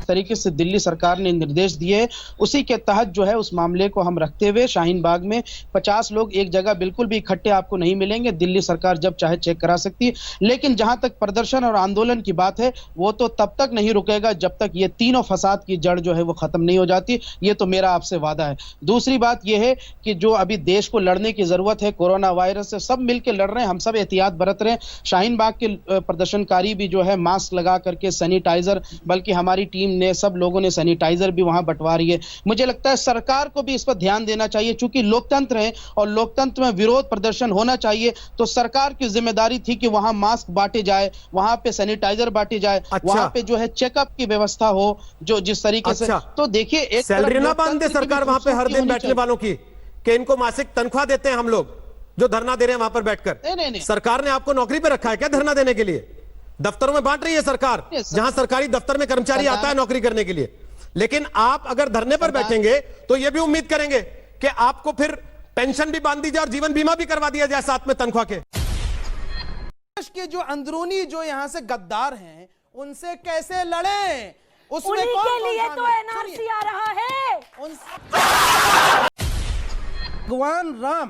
तरीके से दिल्ली सरकार ने निर्देश दिए, उसी के तहत जो है उस मामले को हम रखते हुए शाहीन बाग में 50 लोग एक जगह बिल्कुल भी इकट्ठे आपको नहीं मिलेंगे। दिल्ली सरकार जब चाहे चेक करा सकती है, लेकिन जहां तक प्रदर्शन और आंदोलन की बात है वो तो तब तक नहीं रुकेगा जब तक ये तीनों फसाद की जड़ जो है वो खत्म नहीं हो जाती। ये तो मेरा आपसे वादा है। दूसरी बात यह है कि जो अभी देश को लड़ने की जरूरत है कोरोना वायरस से, सब मिलकर लड़ रहे हैं, हम सब एहतियात बरत रहे हैं। शाहीन बाग के प्रदर्शनकारी भी जो है मास्क लगा करके, सैनिटाइजर, बल्कि हमारी टीम ने, सब लोगों ने सैनिटाइजर भी वहां बंटवा रही है। मुझे लगता है सरकार को भी इस पर ध्यान देना चाहिए, चूंकि लोकतंत्र है और लोकतंत्र में विरोध प्रदर्शन होना चाहिए, तो सरकार की जिम्मेदारी थी कि वहां मास्क बांटे जाए, वहां पे सैनिटाइजर बांटे जाए, वहां पे जो है चेकअप की व्यवस्था हो, जो जिस तरीके से। तो देखिए, एक सैलरी ना बांध दे सरकार वहां पे हर दिन बैठने वालों की, कि इनको मासिक तनख्वाह देते हैं हम लोग जो धरना दे रहे हैं वहां पर बैठकर। नहीं। सरकार ने आपको नौकरी पे रखा है क्या धरना देने के लिए? दफ्तरों में बांट रही है सरकार, जहां सरकारी दफ्तर में कर्मचारी आता है नौकरी करने के लिए। लेकिन आप अगर धरने पर बैठेंगे तो यह भी उम्मीद करेंगे कि आपको फिर पेंशन भी बांध दी जाए और जीवन बीमा भी करवा दिया जाए साथ में तनख्वाह के। देश के जो अंदरूनी जो यहां से गद्दार हैं उनसे कैसे लड़ें, उसमें उन्हीं के लिए तो एनआरसी आ रहा है। भगवान राम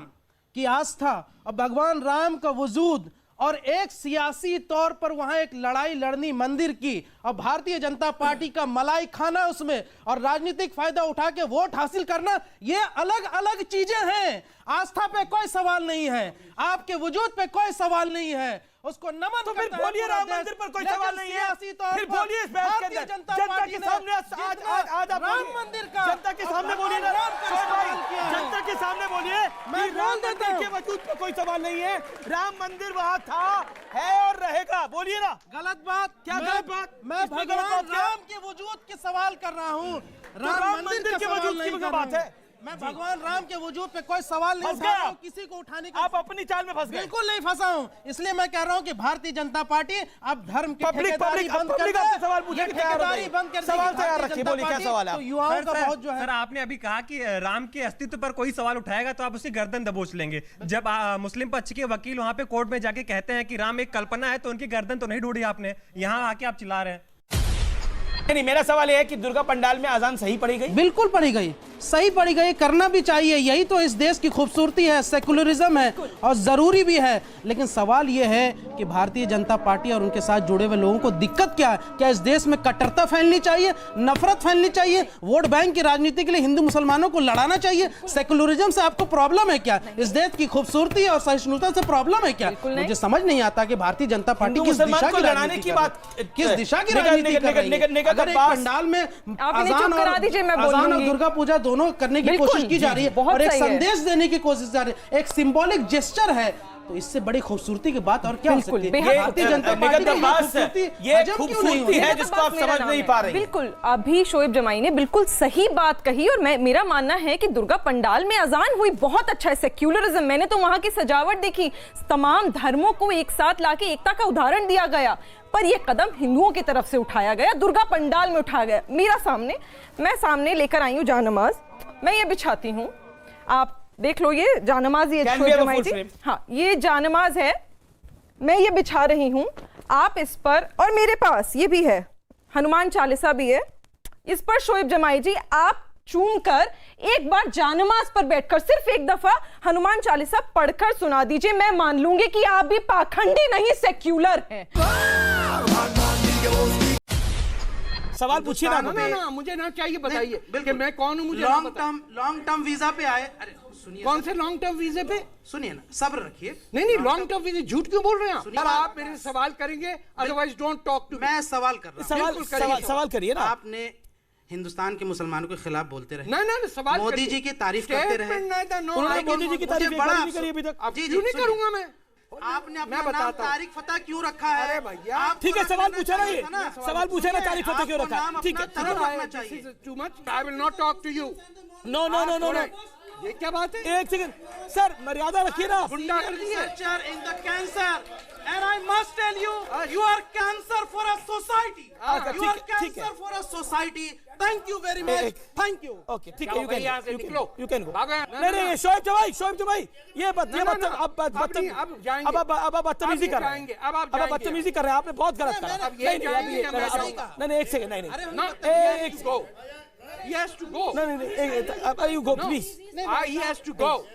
की आस्था और भगवान राम का वजूद और एक सियासी तौर पर वहां एक लड़ाई लड़नी मंदिर की और भारतीय जनता पार्टी का मलाई खाना उसमें और राजनीतिक फायदा उठा के वोट हासिल करना, ये अलग अलग चीजें हैं। आस्था पे कोई सवाल नहीं है, आपके वजूद पे कोई सवाल नहीं है, उसको नमन तो फिर बोलिए राम मंदिर पर कोई सवाल नहीं है, फिर बोलिए इस बहस के अंदर जनता के सामने आज राम मंदिर का जनता के सामने बोलिए ना, जनता के सामने बोलिए कि राम मंदिर के वजूद पे कोई सवाल नहीं है, राम मंदिर वहां था, है और रहेगा। बोलिए ना। गलत बात क्या? गलत बात? मैं भगवान राम के वजूद के सवाल कर रहा हूँ, राम मंदिर के वजूद की बात है। मैं भगवान राम के वजूद पे कोई सवाल नहीं उठा रहा हूं, किसी को उठाने का। आप अपनी चाल में फंस गए। बिल्कुल नहीं फंसा हूं, इसलिए मैं कह रहा हूं कि भारतीय जनता पार्टी अब धर्म की ठेकेदारी बंद कर दे। सवाल पूछने की ठेकेदारी बंद कर दे। सवाल तैयार रखिए, बोलिए क्या सवाल है? तो युवाओं का बहुत जो है। सर आपने अभी कहा कि राम के अस्तित्व पर कोई सवाल उठाएगा तो आप उसकी गर्दन दबोच लेंगे। जब मुस्लिम पक्ष के वकील वहां पे कोर्ट में जाके कहते हैं कि राम एक कल्पना है तो उनकी गर्दन तो नहीं ढूंढी आपने, यहाँ आके आप चिल्ला रहे हैं। नहीं, मेरा सवाल यह है कि दुर्गा पंडाल में अजान सही पड़ी गई? बिल्कुल पड़ी गई, सही पड़ी गई, करना भी चाहिए, यही तो इस देश की खूबसूरती है, सेकुलरिज्म है और जरूरी भी है। लेकिन सवाल यह है कि भारतीय जनता पार्टी और उनके साथ जुड़े हुए लोगों को दिक्कत क्या है? क्या इस देश में कट्टरता फैलनी चाहिए, नफरत फैलनी चाहिए, वोट बैंक की राजनीति के लिए हिंदू मुसलमानों को लड़ाना चाहिए? सेकुलरिज्म से आपको प्रॉब्लम है क्या? इस देश की खूबसूरती और सहिष्णुता से प्रॉब्लम है क्या? मुझे समझ नहीं आता कि भारतीय जनता पार्टी किस दिशा की लड़ाने की बात, किस दिशा की राजनीति कर रही है? अगर एक पंडाल में अजान और दुर्गा पूजा दोनों करने की कोशिश की जा रही है और एक संदेश देने की कोशिश जा रही है, एक सिंबॉलिक जेस्चर है, तो इससे बड़ी खूबसूरती की बात और क्या हो सकती है? भारतीय जनता पार्टी की खूबसूरती है जिसको आप समझ नहीं पा रहे। बिल्कुल, अभी शोएब जमाई ने बिल्कुल सही बात कही और मेरा मानना है कि दुर्गा पंडाल में अजान हुई, बहुत अच्छा है, सेक्युलरिज्म। मैंने तो वहां की सजावट देखी, तमाम धर्मों को एक साथ लाके एकता का उदाहरण दिया गया, पर यह कदम हिंदुओं की तरफ से उठाया गया, दुर्गा पंडाल में उठाया गया। मैं सामने लेकर आई हूँ जानमाज, मैं ये बिछाती हूँ, आप देख लो, ये जानमाज, ये हाँ ये जानमाज है, मैं ये बिछा रही हूँ, आप इस पर, और मेरे पास ये भी है, हनुमान चालीसा भी है, इस पर शोएब जमाई जी आप चूम कर एक बार जानमाज पर बैठकर सिर्फ एक दफा हनुमान चालीसा पढ़कर सुना दीजिए, मैं मान लूंगी कि आप भी पाखंडी नहीं सेक्युलर हैं। सवाल पूछिए ना। ना मुझे ना चाहिए, बताइए कि मैं कौन हूँ। मुझे लॉन्ग टर्म वीजा पे आए। अरे सुनिए, कौन से लॉन्ग टर्म वीजे पे? सुनिए ना, सब्र रखिए। नहीं, लॉन्ग टर्म वीजे, झूठ क्यों बोल रहे हैं आप? आप मेरे सवाल करेंगे, अदरवाइज डोंट टॉक टू। मैं सवाल कर रहा हूँ, सवाल करिए ना। आपने हिंदुस्तान के मुसलमानों के खिलाफ बोलते रहे, नहीं सवाल, मोदी जी की तारीफ करते रहे, उन्होंने मोदी जी की तारीफ नहीं करी अभी तक। क्यों नहीं करूंगा मैं? आपने अपना नाम तारिक फतेह क्यों रखा है? अरे भैया, ठीक है, सवाल पूछा ना, ये सवाल पूछा ना, तारिक फतेह क्यों रखा? ठीक है, too much, I will not talk to you. No, ये क्या बात है? एक सेकंड सर, मर्यादा रखिए ना। गुंडागर्दी है in the cancer and I must tell you you are cancer for a society. You are cancer for a society. Thank you very much. Thank you. Okay ठीक है, you can go. नहीं शोएब भाई ये अब बदतमीजी कर रहे हैं। अब आप बदतमीजी कर रहे हैं, आपने बहुत गलत करा। नहीं एक सेकंड, नहीं go. He has to go. No, you go please. He has to go.